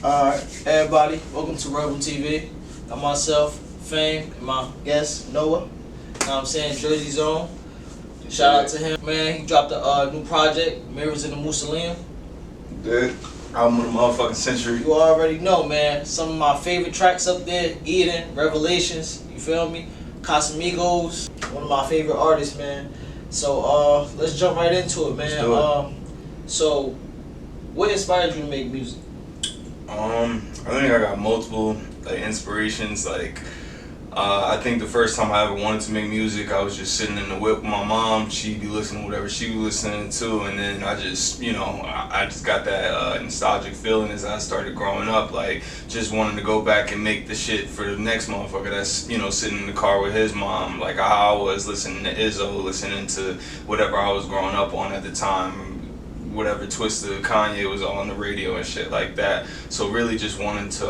Alright, everybody, welcome to Rebel TV. Got myself, Fame, and my guest, Noah. Know what I'm saying? Jersey Zone. Shout out to him, man. He dropped a new project, Mirrors in the Mausoleum. Dude, album of the motherfucking century. You already know, man. Some of my favorite tracks up there, Eden, Revelations, you feel me? Casamigos, one of my favorite artists, man. So, let's jump right into it, man. Let's do it. So, what inspired you to make music? I think I got multiple inspirations. I think the first time I ever wanted to make music, I was just sitting in the whip with my mom. She'd be listening to whatever she was listening to, and then I just, I just got that nostalgic feeling as I started growing up, just wanting to go back and make the shit for the next motherfucker that's, sitting in the car with his mom, like how I was listening to Izzo, listening to whatever I was growing up on at the time. Whatever Twista, Kanye was on the radio and shit like that. So really just wanted to,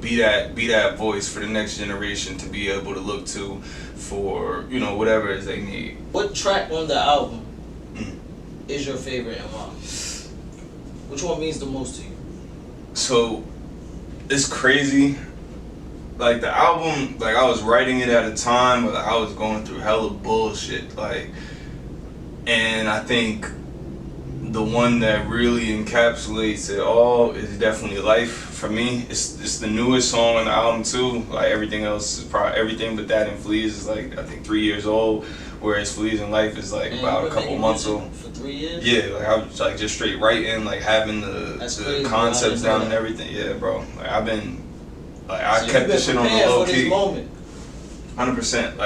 be that voice for the next generation to be able to look to for, whatever it is they need. What track on the album is your favorite and why? Which one means the most to you? So it's crazy. The album, I was writing it at a time where I was going through hella bullshit. And I think the one that really encapsulates it all is definitely Life for me. It's the newest song on the album too. Everything else is probably everything but that and Fleas is I think 3 years old, whereas Fleas and Life is about a couple months old. For 3 years? Yeah, I was just straight writing, having the concepts down and everything. Yeah, bro. I've been I kept the shit on the low key. 100%.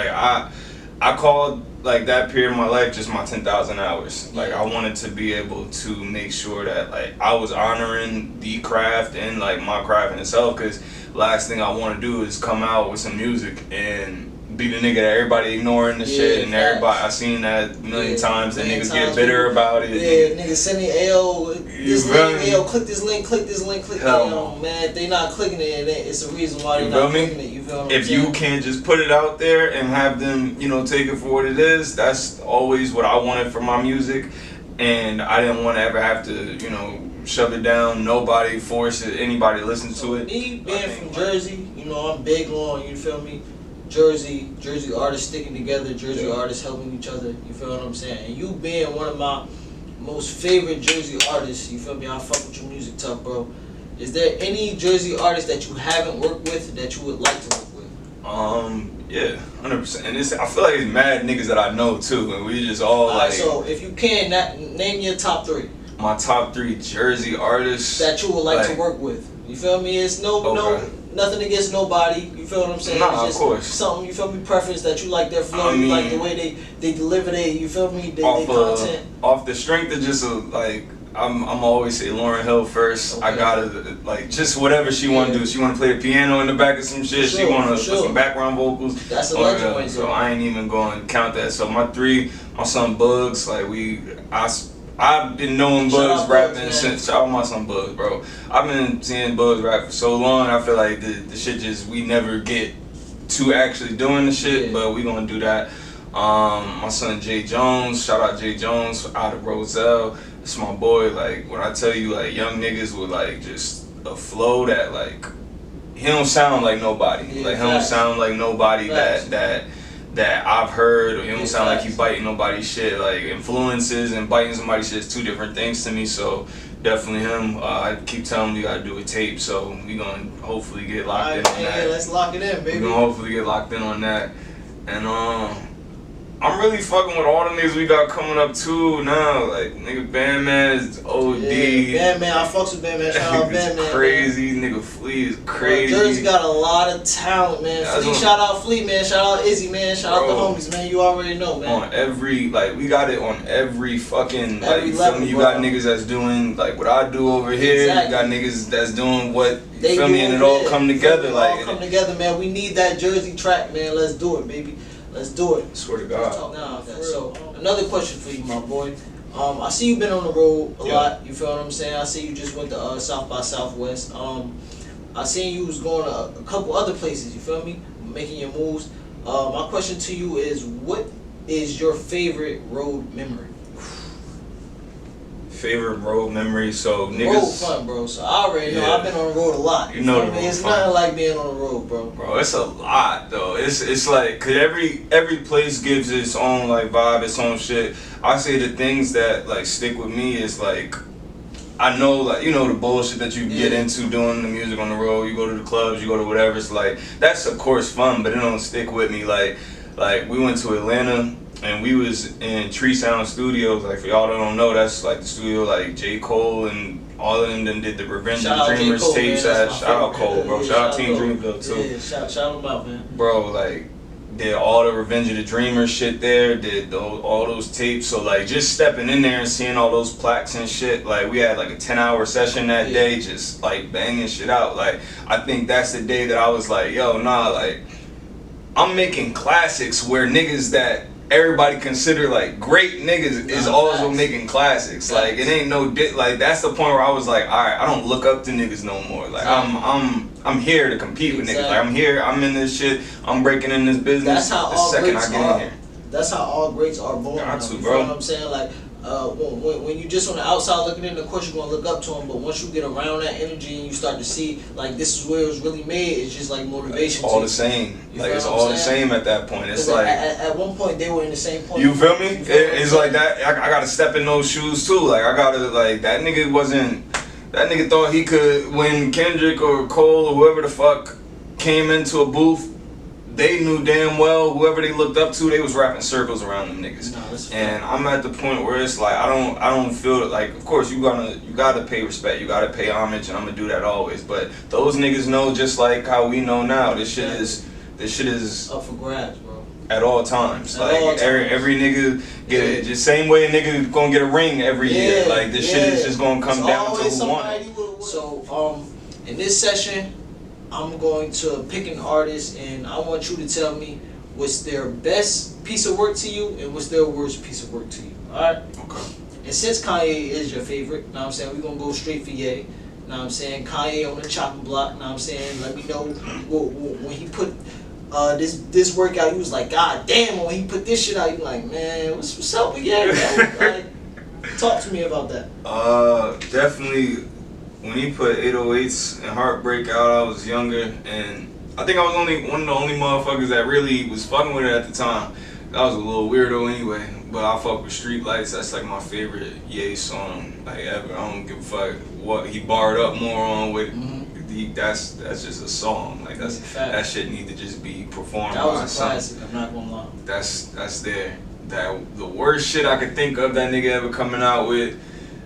I called that period of my life just my 10,000 hours. I wanted to be able to make sure that I was honoring the craft and my craft in itself, because last thing I want to do is come out with some music and be the nigga that everybody ignoring the shit, and everybody, I seen that a million times, and niggas get bitter about it. Yeah, niggas sending AO, this link, AO, click this link, click that. Man, if they not clicking it, it's a reason why they not clicking it. You feel me? If you can't just put it out there and have them, take it for what it is, that's always what I wanted for my music, and I didn't want to ever have to, shove it down, nobody force it, anybody to listen to it. Me being from Jersey, I'm big on, you feel me? Jersey artists sticking together, Jersey artists helping each other, you feel what I'm saying? And you being one of my most favorite Jersey artists, you feel me? I fuck with your music tough, bro. Is there any Jersey artist that you haven't worked with that you would like to work with? Yeah, 100%. And I feel like it's mad niggas that I know too, and we just all so if you can, name your top 3. My top 3 Jersey artists that you would like to work with. You feel me? It's nothing against nobody. You feel what I'm saying? Nah, it's just of course. Something, you feel me, preference that you like their flow, you like the way they deliver you feel me, they content. Off the strength of just I'm always say Lauryn Hill first. Okay. I gotta just whatever she wanna do. She wanna play the piano in the back of some shit. She wanna put some background vocals. That's a legend. So I ain't even going to count that. So my 3, my son Bugs. I've been knowing Bugs rapping since. Shout out my son Bugs, bro. I've been seeing Bugs rap for so long. I feel like the shit we never get to actually doing the shit, but we gonna do that. My son Jay Jones, shout out Jay Jones out of Roselle. It's my boy. When I tell you, young niggas with just a flow that he don't sound like nobody. He don't sound like nobody that I've heard, or he don't sound like he biting nobody's shit. Influences and biting somebody's shit is 2 different things to me, so definitely him. I keep telling him we gotta do a tape, so we gonna hopefully get locked in on that. Yeah, let's lock it in, baby. We gonna hopefully get locked in on that. And I'm really fucking with all the niggas we got coming up too now. Nigga Bandman is OD. Yeah, Bandman, I fucks with Bandman. Shout out Bandman. Crazy, nigga Flea is crazy. Jersey got a lot of talent, man. Flea, shout out Flea, man. Shout out Izzy, man. Shout out the homies, man. You already know, man. On every, we got it on every fucking, every level, you got niggas that's doing, what I do over here. Exactly. You got niggas that's doing what, they feel me, and it all come together. It all come together, man. We need that Jersey track, man. Let's do it, baby. Let's do it. Swear to God. So, another question for you, my boy. I see you been on the road a lot. You feel what I'm saying? I see you just went to South by Southwest. I seen you was going to a couple other places. You feel me? Making your moves. My question to you is, what is your favorite road memory? favorite road memory. So Road niggas, fun, bro. So I already know. Yeah. I've been on the road a lot. You know feel the me? road It's fun. nothing like being on the road, bro. bro, it's a lot though. It's like, cause every place gives its own like vibe, its own shit. I say the things that like stick with me is like, I know, like, you know, the bullshit that you get Yeah. into doing the music on the road. You go to the clubs, you go to whatever. It's like, that's of course fun, but it don't stick with me. Like we went to Atlanta and we was in Tree Sound Studios. Like, for y'all that don't know, that's like the studio like J. Cole and all of them done did the Revenge Shout of out the J. Dreamers Cole, tapes. man. That's my Shout out favorite. Cole, bro. Yeah, Shout out Team Cole. Dreamville too. Yeah, shout them out, man. Bro, like, did all the Revenge of the Dreamers shit there, did all those tapes. So like, just stepping in there and seeing all those plaques and shit, like, we had like a 10-hour session that Yeah. day, just like banging shit out. Like, I think that's the day that I was like, yo, nah, like, I'm making classics where niggas that everybody consider like great niggas is Nah, also facts. making classics. Like, it ain't no like, that's the point where I was like, all right, I don't look up to niggas no more. Like, I'm here to compete with niggas. Like, I'm here, I'm in this shit, I'm breaking in this business That's how the all second I greats get are. in here. That's how all greats are born. Got now, to, you bro. feel what I'm saying? Like, when you just on the outside looking in, of course you're gonna look up to them. But once you get around that energy and you start to see, like, this is where it was really made, it's just like motivation. All to the same. You Like, feel it's what I'm all the saying? same at that point. It's 'Cause like, at one point they were in the same point. you feel me? You feel what I'm It's saying? like that. I gotta step in those shoes too. Like, I gotta, like, that nigga wasn't. That nigga thought he could, when Kendrick or Cole or whoever the fuck came into a booth, they knew damn well whoever they looked up to, they was wrapping circles around them niggas. Nah, that's a And fact. I'm at the point where it's like, I don't feel like, of course you gotta pay respect, you gotta pay homage, and I'm gonna do that always. But those niggas know, just like how we know now, this shit is Up for grabs, bro. at all times. At Like, all times. every nigga get it. Yeah. Just same way a nigga gonna get a ring every year. Like, this shit is just gonna come It's down to always who won somebody it. with- So, in this session, I'm going to pick an artist, and I want you to tell me what's their best piece of work to you and what's their worst piece of work to you. Alright? Okay. And since Kanye is your favorite, know what I'm saying, we're gonna go straight for Ye. Know what I'm saying? Kanye on the chopping block, know what I'm saying? Let me know when he put this work out, you was like, God damn, when he put this shit out, you like, man, what's up with Ye, man? Like, talk to me about that. Definitely when he put 808s and Heartbreak out, I was younger, and I think I was one of the only motherfuckers that really was fucking with it at the time. I was a little weirdo anyway, but I fuck with Street Lights. That's like my favorite Ye song like ever. I don't give a fuck what he barred up more on with. That's just a song. Like, that shit need to just be performed That by was a something. classic, I'm not gonna lie. That's there. That the worst shit I could think of that nigga ever coming out with.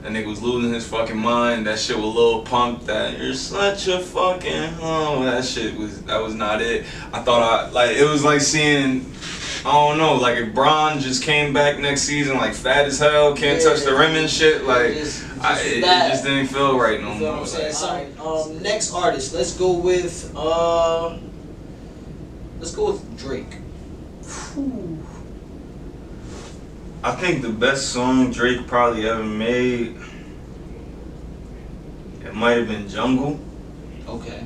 That nigga was losing his fucking mind. That shit with Lil Pump. That you're such a fucking that was not it. I thought it was like seeing, I don't know, like if Bron just came back next season like fat as hell, can't touch the rim and shit. Like, it just didn't feel right no You feel more. what I'm saying? Like, So, next artist, let's go with Drake. I think the best song Drake probably ever made, it might have been Jungle. Okay.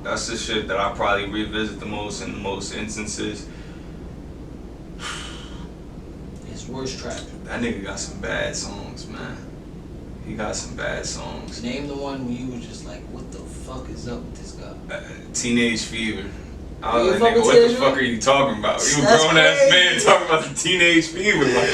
That's the shit that I probably revisit the most in the most instances. His worst track. That nigga got some bad songs, man. He got some bad songs. Name the one where you was just like, what the fuck is up with this guy? Teenage Fever. I You was like, fucking nigga, what the Teenage fuck Fever? are you talking about? You a That's grown ass man crazy. talking about the Teenage Fever. Like,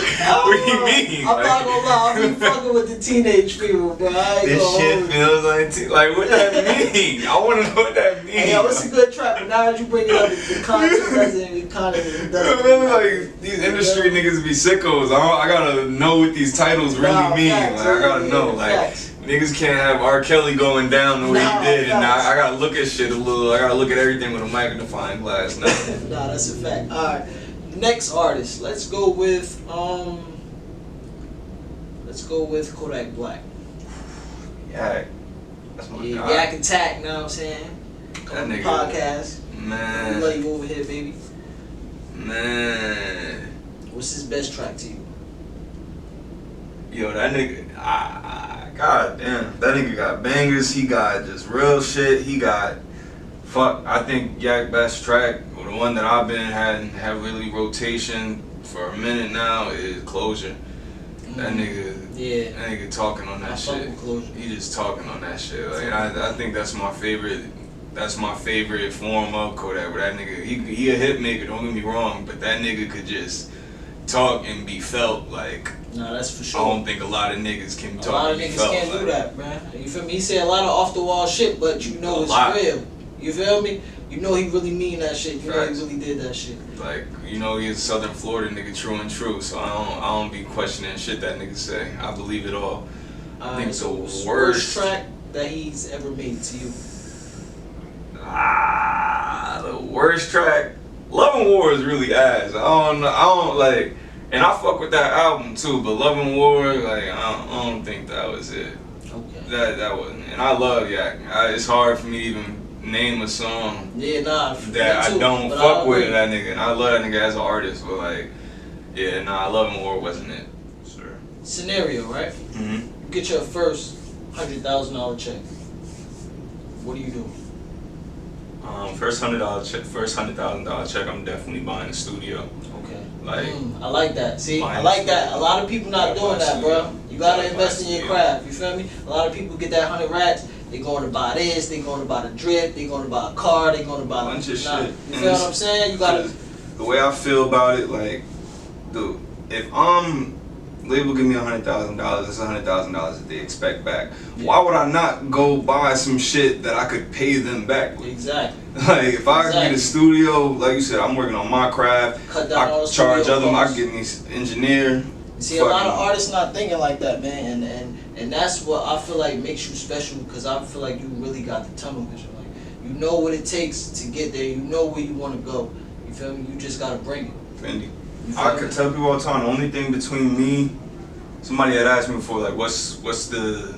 what do you mean? I'm not gonna lie, I'm fucking with the Teenage Fever, bro. I ain't This gonna shit hold you. feels like what that mean? I want to know what that means. Hey, yo, it's a good track, but now that you bring it up, the concept doesn't. Like, these industry niggas be sickos. I gotta know what these titles really mean. Facts, Like, I gotta know. yeah, Like, facts. niggas can't have R. Kelly going down the way Nah, he did, and facts. I gotta look at shit a little. I gotta look at everything with a magnifying glass now. Nah, that's a fact. Alright. Next artist. Let's go with Kodak Black. Yak. That's my Yeah, guy. Yak Attack, know what I'm saying? Come on the nigga- podcast. We Man. love you over here, baby. Man. What's his best track to you? Yo, that nigga, god damn, that nigga got bangers. He got just real shit. He got, I think Yak best track, or the one that I've been having really rotation for a minute now, is Closure. That nigga, Yeah. That nigga talking on that shit. He just talking on that shit. Like, and I think that's my favorite. That's my favorite form of Kodak. Where that nigga, he a hit maker. Don't get me wrong, but that nigga could just talk and be felt. Like, nah, that's for sure. I don't think a lot of niggas can talk. A lot of and be niggas felt, can't like, do that, man. You feel me? He say a lot of off the wall shit, but you know it's real. You feel me? You know he really mean that shit. You know he really did that shit. Like, you know he's a Southern Florida nigga, true and true. So I don't be questioning shit that nigga say. I believe it all. I think so the worst track that he's ever made to you. The worst track. Love and War is really ass. I don't like, and I fuck with that album too. But Love and War, like, I don't think that was it. Okay. That wasn't. And I love Yak. It's hard for me to even name a song that I don't fuck with that nigga, and I love that nigga as an artist, but like, yeah, nah, Love and War wasn't it. Sure. Scenario, right? Mm-hmm. You get your first $100,000 check. What do you do? First $100,000 check, I'm definitely buying a studio. Okay. Like, I like that. See, I like that. A lot of people not doing that, bro. You gotta invest in your craft. You feel me? A lot of people get that 100 racks. They going to buy this, they going to buy the drip, they going to buy a car, they going to buy a bunch of shit. You feel what I'm saying? You gotta. The way I feel about it, like, if label give me $100,000, that's $100,000 that they expect back. Yeah. Why would I not go buy some shit that I could pay them back with? Exactly. Like, if I get a studio, like you said, I'm working on my craft. Cut down I charge other, I can get me engineer. See, a lot of artists not thinking like that, man, and that's what I feel like makes you special, because I feel like you really got the tunnel vision. Like, you know what it takes to get there. You know where you want to go. You feel me? You just gotta bring it. Fendi. I could tell people all the time, the only thing between me, somebody had asked me before, like, what's the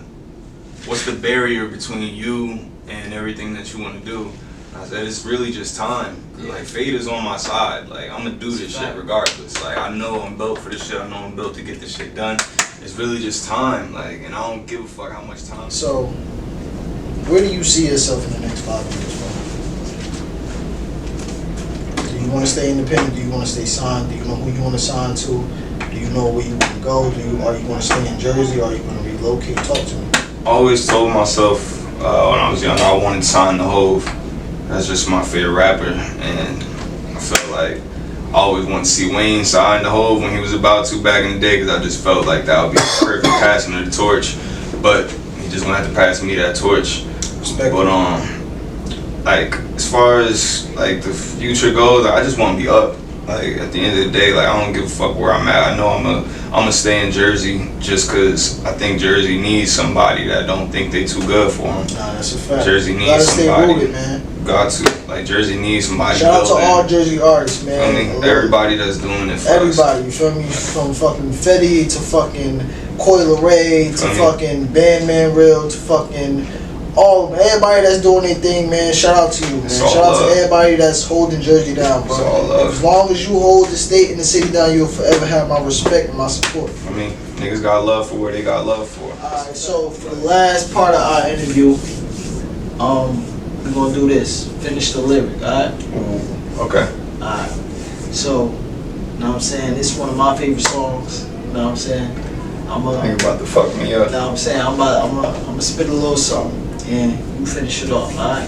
barrier between you and everything that you want to do? I said, it's really just time. Like, fate is on my side. Like, I'm gonna do this shit regardless. Like, I know I'm built for this shit. I know I'm built to get this shit done. It's really just time. Like, and I don't give a fuck how much time. So, where do you see yourself in the next 5 years, bro? Do you want to stay independent? Do you want to stay signed? Do you know who you want to sign to? Do you know where you want to go? Are you going to stay in Jersey? Or are you going to relocate? Talk to me. I always told myself when I was younger, I wanted to sign the Hove. That's just my favorite rapper, and I felt like I always wanted to see Wayne sign the Hove when he was about to back in the day, because I just felt like that would be the perfect passing of the torch. But he just gonna have to pass me that torch. Respect. But like, as far as like the future goes, I just want to be up. Like, at the end of the day, like, I don't give a fuck where I'm at. I know I'm gonna stay in Jersey just because I think Jersey needs somebody that don't think they too good for them. Nah, that's a fact. Jersey needs somebody. Stay rooted, man. Got to. Like, Jersey needs somebody. Shout out to all Jersey artists, man. I mean, everybody that's doing it for everybody, you feel me? From fucking Fetty to fucking Coil Ray to fucking Bandman Real to fucking everybody that's doing their thing, man. Shout out to you, man. Shout out to everybody that's holding Jersey down, bro. As long as you hold the state and the city down, you'll forever have my respect and my support. I mean, niggas got love for where they got love for. Alright, so for the last part of our interview, we're gonna do this. Finish the lyric, alright? Okay. Alright. So, you know what I'm saying? This is one of my favorite songs. You know what I'm saying? You're about to fuck me up. You know what I'm saying? I'm gonna spit a little something. And you finish it off, alright?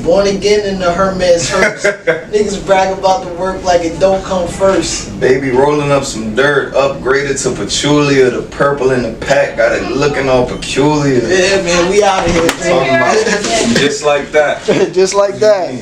Born again in the Hermes hearse. Niggas brag about the work like it don't come first. Baby rolling up some dirt, upgraded to Petulia. The purple in the pack got it looking all peculiar. Yeah, man, we out of here. Talking about just like that. Just like that.